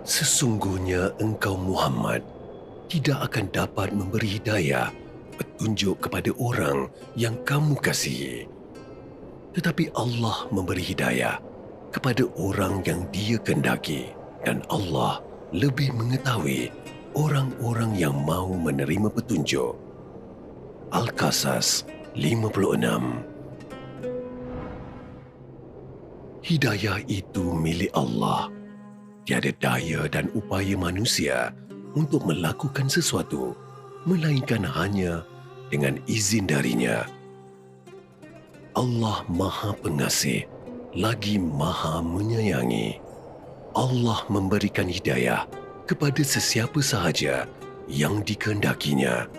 Sesungguhnya engkau Muhammad tidak akan dapat memberi hidayah, petunjuk kepada orang yang kamu kasihi. Tetapi Allah memberi hidayah kepada orang yang Dia kehendaki, dan Allah lebih mengetahui orang-orang yang mahu menerima petunjuk. Al-Qasas 56. Hidayah itu milik Allah. Tiada daya dan upaya manusia untuk melakukan sesuatu, melainkan hanya dengan izin darinya. Allah Maha Pengasih, lagi Maha Menyayangi. Allah memberikan hidayah kepada sesiapa sahaja yang dikehendakinya,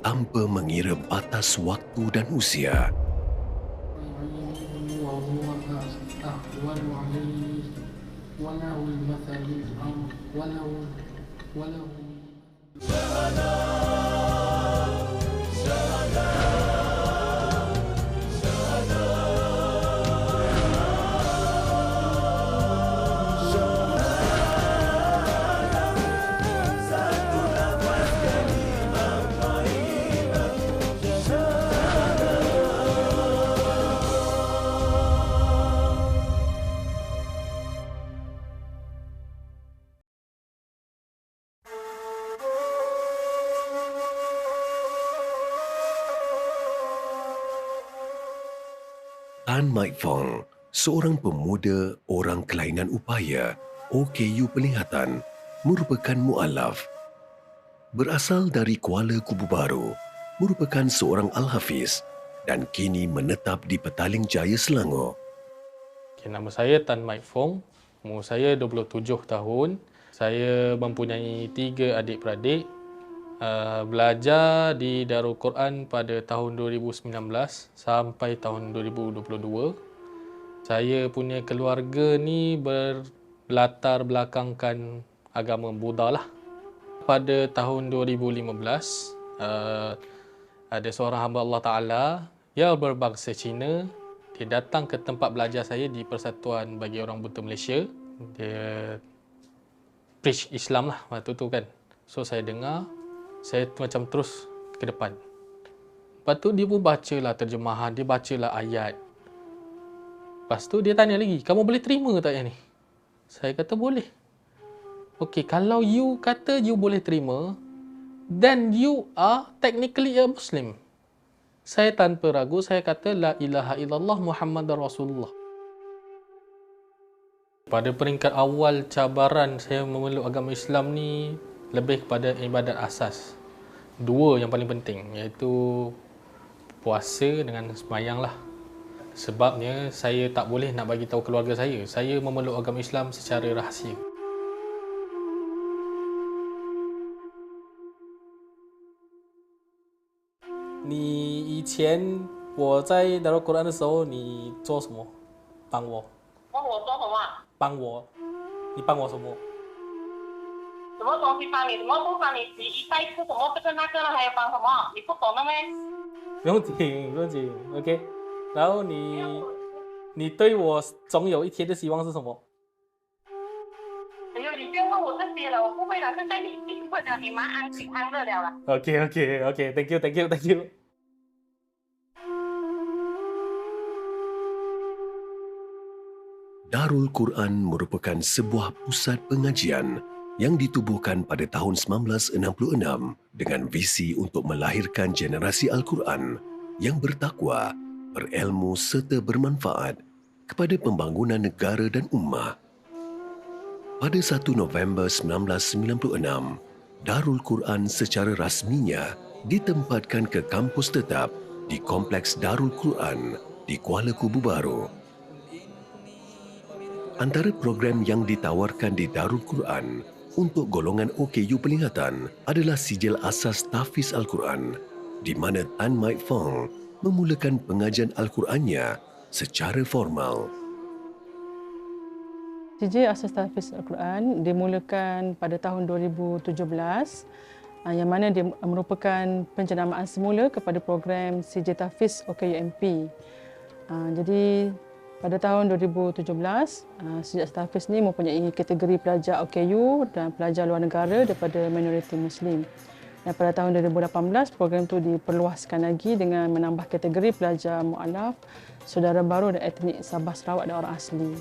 tanpa mengira batas waktu dan usia. Tan Mai Fong, seorang pemuda orang kelainan upaya OKU Penglihatan, merupakan mu'alaf. Berasal dari Kuala Kubu Baru, merupakan seorang Al-Hafiz dan kini menetap di Petaling Jaya, Selangor. Okay, nama saya Tan Mai Fong, umur saya 27 tahun. Saya mempunyai 3 adik-beradik. Belajar di Darul Quran pada tahun 2019 sampai tahun 2022. Saya punya keluarga ni berlatar belakangkan agama Buddha lah. Pada tahun 2015, ada seorang hamba Allah Ta'ala yang berbangsa Cina. Dia datang ke tempat belajar saya di Persatuan Bagi Orang Buta Malaysia. Dia preach Islam lah waktu tu kan. So saya dengar, saya macam terus ke depan. Lepas tu dia pun bacalah terjemahan, dia bacalah ayat. Lepas tu dia tanya lagi, kamu boleh terima tak yang ni? Saya kata boleh. Okey, kalau you kata you boleh terima, then you are technically a Muslim. Saya tanpa ragu, saya kata la ilaha illallah Muhammadar Rasulullah. Pada peringkat awal cabaran saya memeluk agama Islam ni, lebih kepada ibadat asas. 2 yang paling penting, iaitu puasa dengan sembahyang lah. Sebabnya saya tak boleh nak bagi tahu keluarga saya memeluk agama Islam secara rahsia. Ni 以前我在 Darul Quran 的时候，你做什么？帮我，问我做什么？帮我，你帮我什么？什么东西帮你？什么不帮你？你一再吃什么这个那个了，还要帮什么？你不懂的咩？不用紧，不用紧 ，OK。然后你对我总有一天的希望是什么？哎呦，你不要问我这些了，我不会了。现在你已经问了，你蛮安心安乐了啦。 OK， thank you。Darul Quran merupakan sebuah pusat pengajian yang ditubuhkan pada tahun 1966 dengan visi untuk melahirkan generasi Al-Quran yang bertakwa, berilmu serta bermanfaat kepada pembangunan negara dan ummah. Pada 1 November 1996, Darul Quran secara rasminya ditempatkan ke kampus tetap di Kompleks Darul Quran di Kuala Kubu Baru. Antara program yang ditawarkan di Darul Quran untuk golongan OKU Penglihatan adalah sijil asas tahfiz Al-Quran, di mana Tan Mai Fong memulakan pengajian Al-Qurannya secara formal. Sijil Asas Tahfiz Al-Quran dimulakan pada tahun 2017 yang mana dia merupakan penjenamaan semula kepada program Sijil Tahfiz OKUMP. Jadi Pada tahun 2017, Sijak Setafis ni mempunyai kategori pelajar OKU dan pelajar luar negara daripada minoriti Muslim. Dan pada tahun 2018, program itu diperluaskan lagi dengan menambah kategori pelajar mu'alaf, saudara baru dan etnik Sabah Sarawak dan orang asli.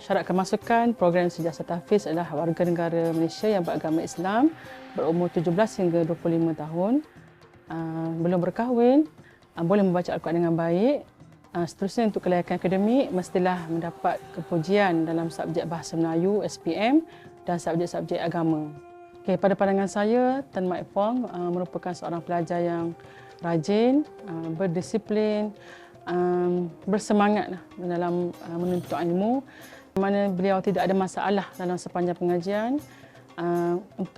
Syarat kemasukan program Sijak Setafis adalah warga negara Malaysia yang beragama Islam berumur 17 hingga 25 tahun, belum berkahwin, boleh membaca Al-Quran dengan baik. Seterusnya untuk kelayakan akademik mestilah mendapat kepujian dalam subjek Bahasa Melayu, SPM dan subjek-subjek agama. Okay, pada pandangan saya, Tan Mat Fong merupakan seorang pelajar yang rajin, berdisiplin, bersemangat dalam menuntut ilmu, mana beliau tidak ada masalah dalam sepanjang pengajian,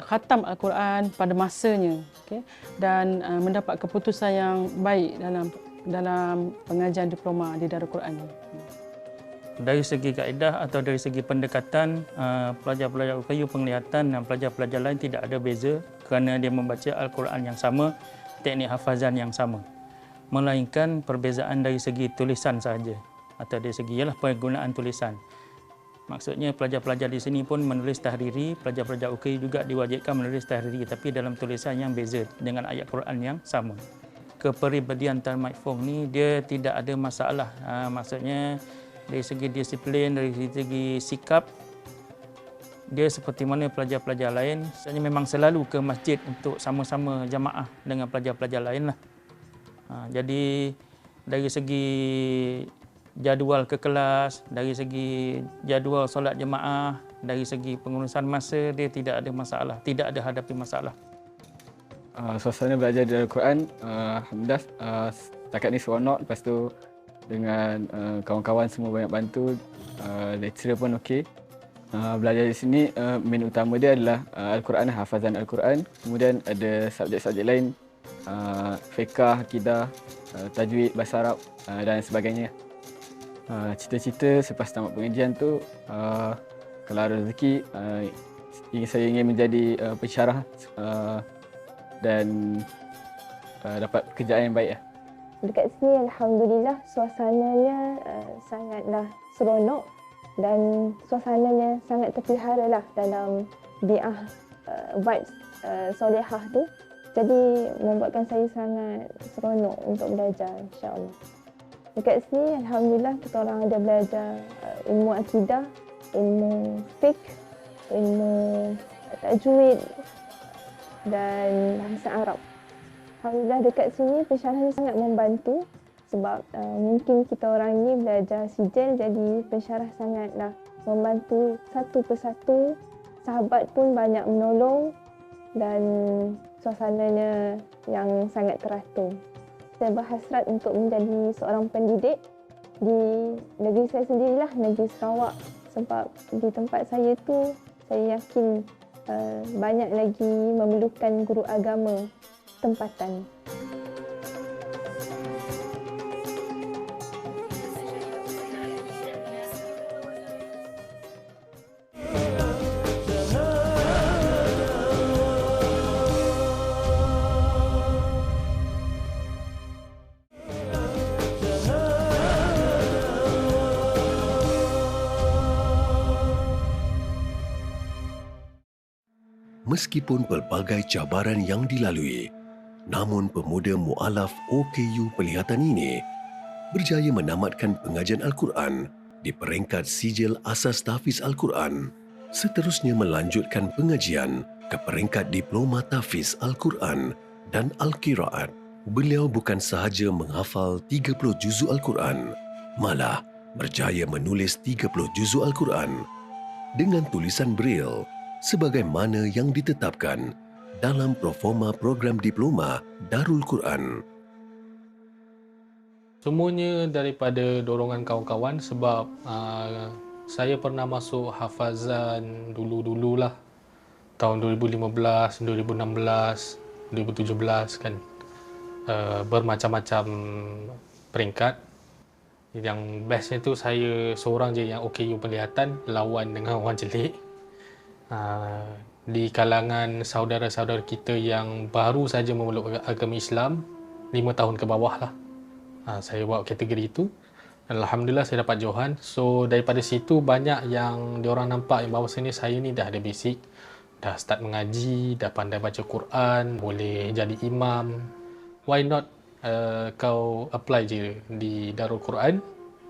khatam Al-Quran pada masanya, okay, dan mendapat keputusan yang baik dalam pengajian diploma di Darul Quran. Dari segi kaedah atau dari segi pendekatan, pelajar-pelajar UKU penglihatan dan pelajar-pelajar lain tidak ada beza kerana dia membaca Al-Quran yang sama, teknik hafazan yang sama. Melainkan perbezaan dari segi tulisan sahaja atau dari segi ialah penggunaan tulisan. Maksudnya pelajar-pelajar di sini pun menulis tahriri, pelajar-pelajar UKU juga diwajibkan menulis tahriri tapi dalam tulisan yang beza dengan ayat Quran yang sama. Kepribadian Tan Mat Fong ni dia tidak ada masalah. Maksudnya dari segi disiplin, dari segi sikap, dia seperti mana pelajar-pelajar lain. Sebenarnya memang selalu ke masjid untuk sama-sama jamaah dengan pelajar-pelajar lain lah. Jadi dari segi jadual ke kelas, dari segi jadual solat jemaah, dari segi pengurusan masa, dia tidak ada masalah, tidak ada hadapi masalah. Suasana belajar di Al-Quran, alhamdulillah setakat ni seronok. Lepas tu dengan kawan-kawan semua banyak bantu, lecturer pun okey. Belajar di sini main utama dia adalah Al-Quran, hafazan Al-Quran. Kemudian ada subjek-subjek lain, fiqh, akidah, tajwid, bahasa Arab dan sebagainya. Cita-cita selepas tamat pengajian tu, kalau ada rezeki, saya ingin menjadi pensyarah dan dapat pekerjaan yang baik. Dekat sini alhamdulillah suasananya sangatlah seronok dan suasananya sangat terpelihara lah dalam bi'ah vibes solehah tu. Jadi membuatkan saya sangat seronok untuk belajar insya-Allah. Dekat sini alhamdulillah kita orang ada belajar ilmu akidah, ilmu fiqh, ilmu tajwid dan bahasa Arab. Alhamdulillah dekat sini pensyarahan sangat membantu sebab mungkin kita orang ni belajar sijil, jadi pensyarah sangatlah membantu satu persatu. Sahabat pun banyak menolong dan suasananya yang sangat teratur. Saya berhasrat untuk menjadi seorang pendidik di negeri saya sendirilah, negeri Sarawak, sebab di tempat saya tu saya yakin banyak lagi memerlukan guru agama tempatan. Meskipun pelbagai cabaran yang dilalui, namun pemuda mu'alaf OKU Pelihatan ini berjaya menamatkan pengajian Al-Quran di peringkat sijil asas tahfiz Al-Quran, seterusnya melanjutkan pengajian ke peringkat diploma tahfiz Al-Quran dan Al-Qiraat. Beliau bukan sahaja menghafal 30 juzuk Al-Quran, malah berjaya menulis 30 juzuk Al-Quran dengan tulisan Braille sebagaimana yang ditetapkan dalam proforma program diploma Darul Quran. Semuanya daripada dorongan kawan-kawan sebab saya pernah masuk hafazan dulu-dululah. Tahun 2015, 2016, 2017 kan. Bermacam-macam peringkat. Yang bestnya tu saya seorang je yang OKU Pelihatan lawan dengan orang celik. Di kalangan saudara-saudara kita yang baru saja memeluk agama Islam 5 tahun ke bawah lah. Saya buat kategori itu. Alhamdulillah saya dapat Johan. So daripada situ banyak yang diorang nampak yang bahawasanya saya ni dah ada basic, dah start mengaji, dah pandai baca Quran, boleh jadi imam. Why not kau apply je di Darul Quran.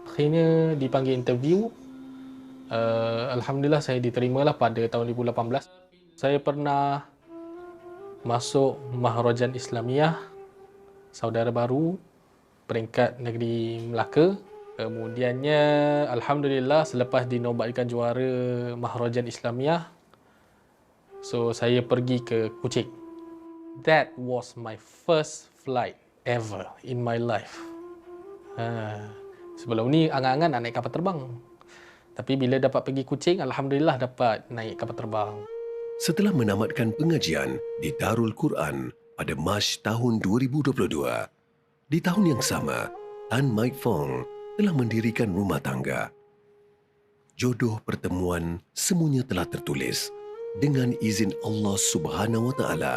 Akhirnya dipanggil interview. Alhamdulillah saya diterimalah pada tahun 2018. Saya pernah masuk Maharajan Islamiyah Saudara Baru peringkat negeri Melaka. Kemudiannya alhamdulillah selepas dinobatkan juara Maharajan Islamiyah, so saya pergi ke Kuching. That was my first flight ever in my life. Sebelum ni angan-angan nak naik kapal terbang. Tapi bila dapat pergi Kuching, alhamdulillah dapat naik kapal terbang. Setelah menamatkan pengajian di Darul Quran pada Mac tahun 2022, di tahun yang sama, Tan Mike Fong telah mendirikan rumah tangga. Jodoh pertemuan semuanya telah tertulis dengan izin Allah Subhanahu Wa Taala.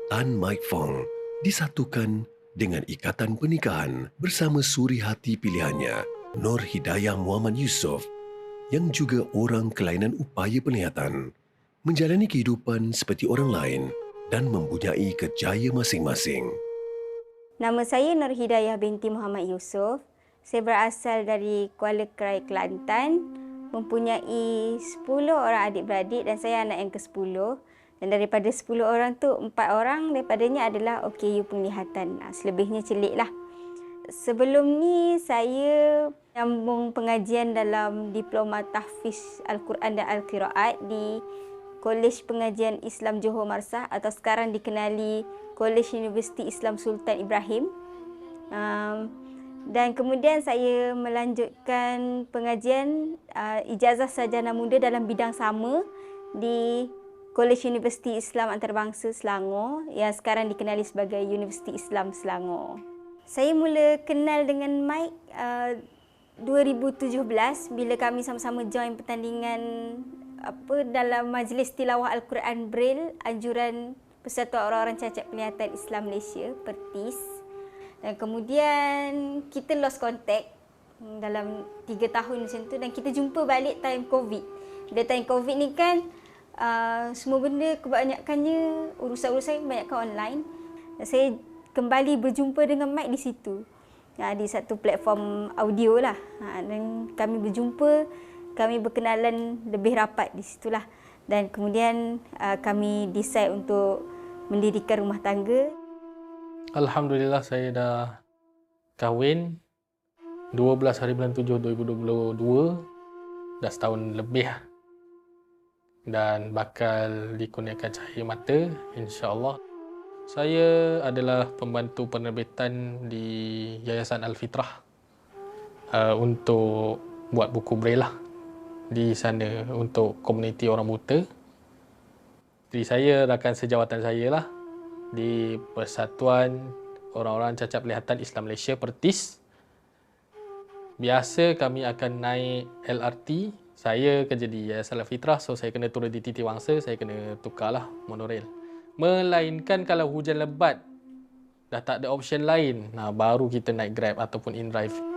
Tan Mike Fong disatukan dengan ikatan pernikahan bersama suri hati pilihannya, Nur Hidayah Muhammad Yusof, yang juga orang kelainan upaya penglihatan, menjalani kehidupan seperti orang lain dan mempunyai kerjaya masing-masing. Nama saya Nur Hidayah binti Muhammad Yusof. Saya berasal dari Kuala Krai, Kelantan, mempunyai 10 orang adik-beradik dan saya anak yang ke-10. Dan daripada 10 orang tu, 4 orang daripadanya adalah OKU penglihatan. Selebihnya celik lah. Sebelum ni saya nyambung pengajian dalam Diploma Tahfiz Al-Quran dan Al-Qiraat di Kolej Pengajian Islam Johor Marsah atau sekarang dikenali Kolej Universiti Islam Sultan Ibrahim. Dan kemudian saya melanjutkan pengajian ijazah sarjana muda dalam bidang sama di Kolej Universiti Islam Antarabangsa Selangor yang sekarang dikenali sebagai Universiti Islam Selangor. Saya mula kenal dengan Mike 2017 bila kami sama-sama join pertandingan dalam Majlis Tilawah Al-Quran Braille anjuran Persatuan Orang-Orang Cacat Penglihatan Islam Malaysia, PERTIS. Dan kemudian kita lost contact dalam 3 tahun macam tu dan kita jumpa balik time COVID. Bila time COVID ni kan semua benda kebanyakannya urusan-urusan kebanyakan online. Dan saya kembali berjumpa dengan Mike di situ. Di satu platform audio lah. Dan kami berjumpa, kami berkenalan lebih rapat di situlah. Dan kemudian kami decide untuk mendirikan rumah tangga. Alhamdulillah saya dah kahwin 12 hari bulan 7 2022. Dah setahun lebih dan bakal dikurniakan cahaya mata insya-Allah. Saya adalah pembantu penerbitan di Yayasan Al-Fitrah untuk buat buku braille lah di sana untuk komuniti orang buta. Jadi saya rakan sejawatan saya lah di Persatuan Orang-Orang Cacat Penglihatan Islam Malaysia, PERTIS. Biasa kami akan naik LRT. Saya kerja di Yayasan Al-Fitrah, so saya kena turun di Titi Wangsa, saya kena tukarlah monorail. Melainkan kalau hujan lebat, dah tak ada option lain, baru kita naik Grab ataupun InDrive.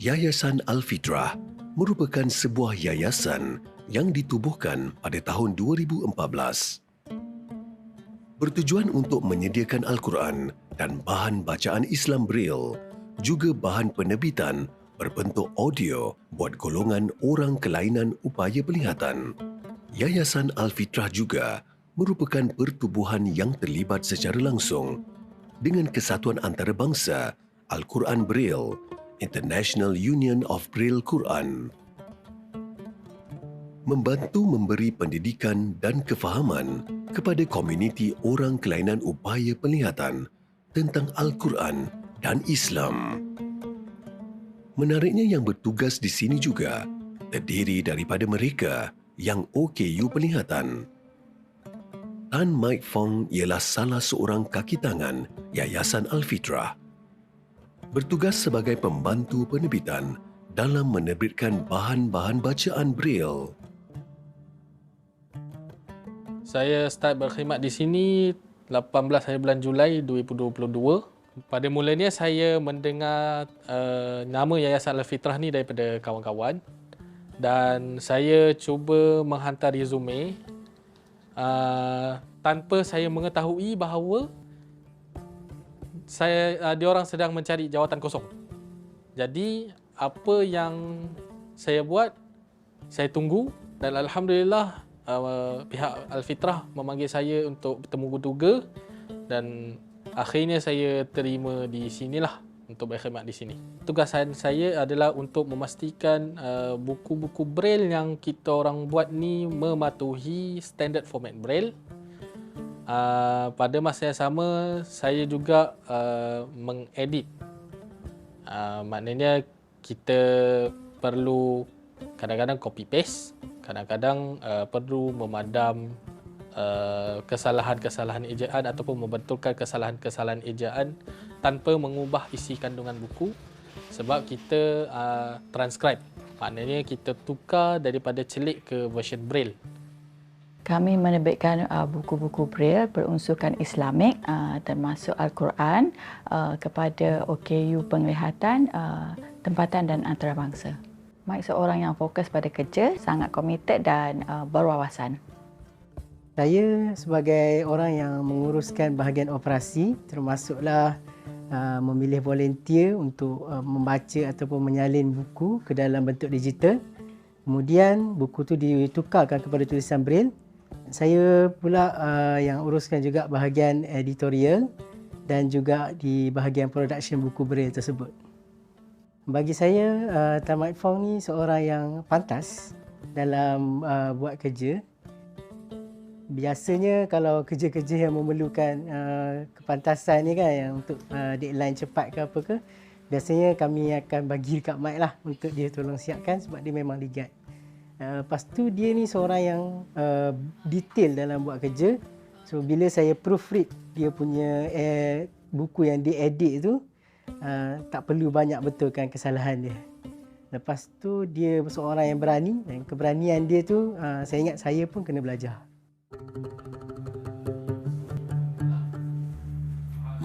Yayasan Al-Fitrah merupakan sebuah yayasan yang ditubuhkan pada tahun 2014. Bertujuan untuk menyediakan Al-Quran dan bahan bacaan Islam Braille, juga bahan penerbitan berbentuk audio buat golongan orang kelainan upaya penglihatan. Yayasan Al-Fitrah juga merupakan pertubuhan yang terlibat secara langsung dengan Kesatuan Antarabangsa Al-Quran Braille, International Union of Braille Quran, membantu memberi pendidikan dan kefahaman kepada komuniti orang kelainan upaya penglihatan tentang Al-Quran dan Islam. Menariknya yang bertugas di sini juga terdiri daripada mereka yang OKU penglihatan. Tan Mike Fong ialah salah seorang kaki tangan Yayasan Al-Fitrah. Bertugas sebagai pembantu penerbitan dalam menerbitkan bahan-bahan bacaan Braille. Saya start berkhidmat di sini 18 hari bulan Julai 2022. Pada mulanya saya mendengar nama Yayasan Al-Fitrah ni daripada kawan-kawan dan saya cuba menghantar resume tanpa saya mengetahui bahawa diorang sedang mencari jawatan kosong. Jadi apa yang saya buat, saya tunggu dan alhamdulillah pihak Al-Fitrah memanggil saya untuk bertemu tuga dan akhirnya saya terima di sinilah untuk berkhidmat di sini. Tugasan saya adalah untuk memastikan buku-buku Braille yang kita orang buat ni mematuhi standard format Braille. Pada masa yang sama, saya juga mengedit. Maknanya kita perlu kadang-kadang copy paste, kadang-kadang perlu memadam kesalahan-kesalahan ejaan ataupun membetulkan kesalahan-kesalahan ejaan tanpa mengubah isi kandungan buku sebab kita transcribe. Maknanya kita tukar daripada celik ke version Braille. Kami menerbitkan buku-buku Braille berunsurkan Islamik termasuk Al-Quran kepada OKU penglihatan, tempatan dan antarabangsa. Mike seorang yang fokus pada kerja, sangat komited dan berwawasan. Saya sebagai orang yang menguruskan bahagian operasi termasuklah memilih volunteer untuk membaca ataupun menyalin buku ke dalam bentuk digital. Kemudian buku tu ditukarkan kepada tulisan Braille. Saya pula yang uruskan juga bahagian editorial dan juga di bahagian production buku Braille tersebut. Bagi saya, Tan Mike Fong ni seorang yang pantas dalam buat kerja. Biasanya kalau kerja-kerja yang memerlukan kepantasan ni kan, yang untuk deadline cepat ke apa ke, biasanya kami akan bagi dekat Mike lah untuk dia tolong siapkan sebab dia memang ligat. Lepas tu dia ni seorang yang detail dalam buat kerja. So bila saya proofread dia punya buku yang dia edit tu, tak perlu banyak betulkan kesalahan dia. Lepas tu dia seorang yang berani dan keberanian dia tu saya ingat saya pun kena belajar.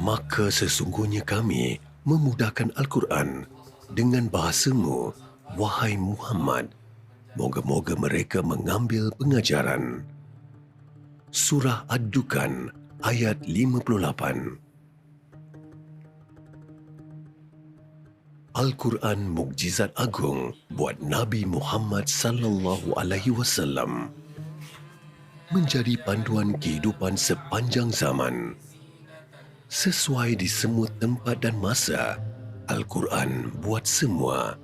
Maka sesungguhnya kami memudahkan Al-Quran dengan bahasamu, wahai Muhammad. Moga-moga mereka mengambil pengajaran. Surah Ad-Dukhan ayat 58. Al-Quran mukjizat agung buat Nabi Muhammad sallallahu alaihi wasallam. Menjadi panduan kehidupan sepanjang zaman. Sesuai di semua tempat dan masa, Al-Quran buat semua.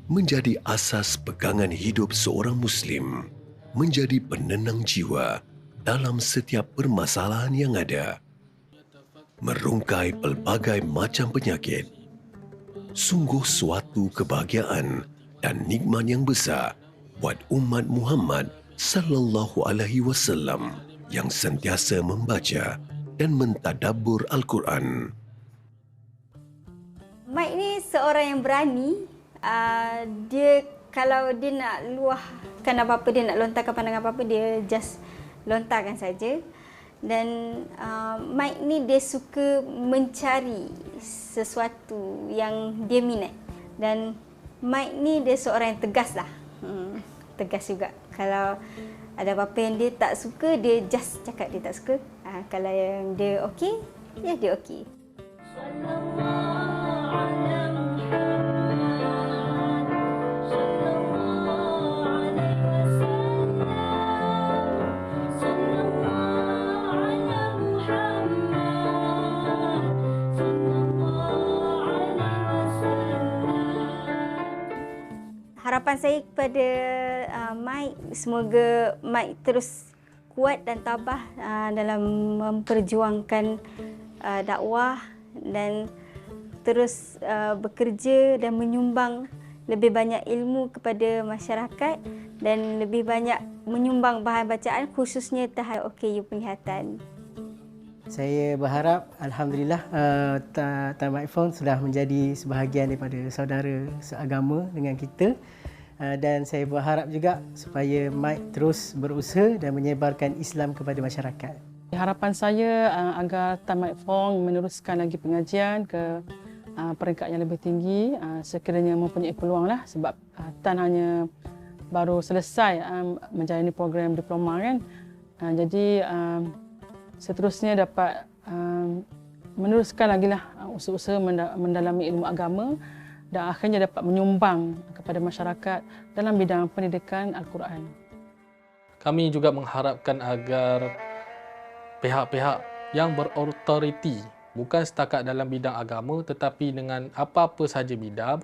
Menjadi asas pegangan hidup seorang Muslim, menjadi penenang jiwa dalam setiap permasalahan yang ada. Merungkai pelbagai macam penyakit. Sungguh suatu kebahagiaan dan nikmat yang besar buat umat Muhammad sallallahu alaihi wasallam yang sentiasa membaca dan mentadabbur Al-Quran. Mike ni seorang yang berani. Dia kalau dia nak luahkan apa-apa, dia nak lontarkan pandangan apa-apa, dia just lontarkan saja. Dan Mike ni dia suka mencari sesuatu yang dia minat. Dan Mike ni dia seorang yang tegas lah. Tegas juga. Kalau ada apa-apa yang dia tak suka, dia just cakap dia tak suka. Kalau yang dia okey, ya dia okey. Harapan saya kepada Mike, semoga Mike terus kuat dan tabah dalam memperjuangkan dakwah dan terus bekerja dan menyumbang lebih banyak ilmu kepada masyarakat dan lebih banyak menyumbang bahan bacaan khususnya terhadap OKU penglihatan. Saya berharap Alhamdulillah Tan Mike Fong sudah menjadi sebahagian daripada saudara seagama dengan kita, dan saya berharap juga supaya Mike terus berusaha dan menyebarkan Islam kepada masyarakat. Harapan saya agar Tan Mike Fong meneruskan lagi pengajian ke peringkat yang lebih tinggi sekiranya mempunyai peluang lah, sebab Tan hanya baru selesai menjalani program diploma kan. Jadi seterusnya dapat meneruskan lagi lah usaha-usaha mendalami ilmu agama dan akhirnya dapat menyumbang kepada masyarakat dalam bidang pendidikan Al-Quran. Kami juga mengharapkan agar pihak-pihak yang berautoriti, bukan setakat dalam bidang agama tetapi dengan apa-apa sahaja bidang,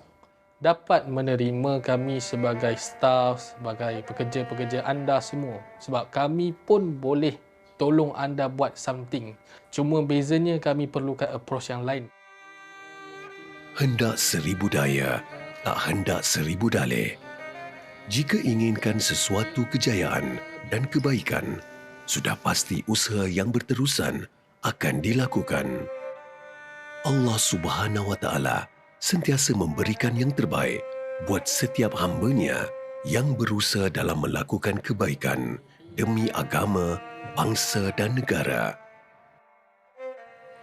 dapat menerima kami sebagai staf, sebagai pekerja-pekerja anda semua. Sebab kami pun boleh tolong anda buat something. Cuma bezanya kami perlukan approach yang lain. Hendak 1000 daya, tak hendak 1000 dalih. Jika inginkan sesuatu kejayaan dan kebaikan, sudah pasti usaha yang berterusan akan dilakukan. Allah Subhanahu wa Ta'ala sentiasa memberikan yang terbaik buat setiap hamba-Nya yang berusaha dalam melakukan kebaikan demi agama, bangsa dan negara.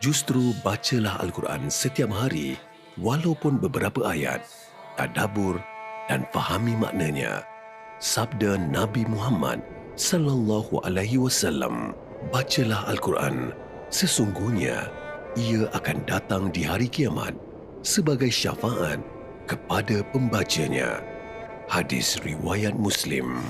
Justru bacalah Al-Quran setiap hari, walaupun beberapa ayat, tadabbur dan fahami maknanya. Sabda Nabi Muhammad sallallahu alaihi wasallam, bacalah Al-Quran, sesungguhnya ia akan datang di hari kiamat sebagai syafaat kepada pembacanya. Hadis riwayat Muslim.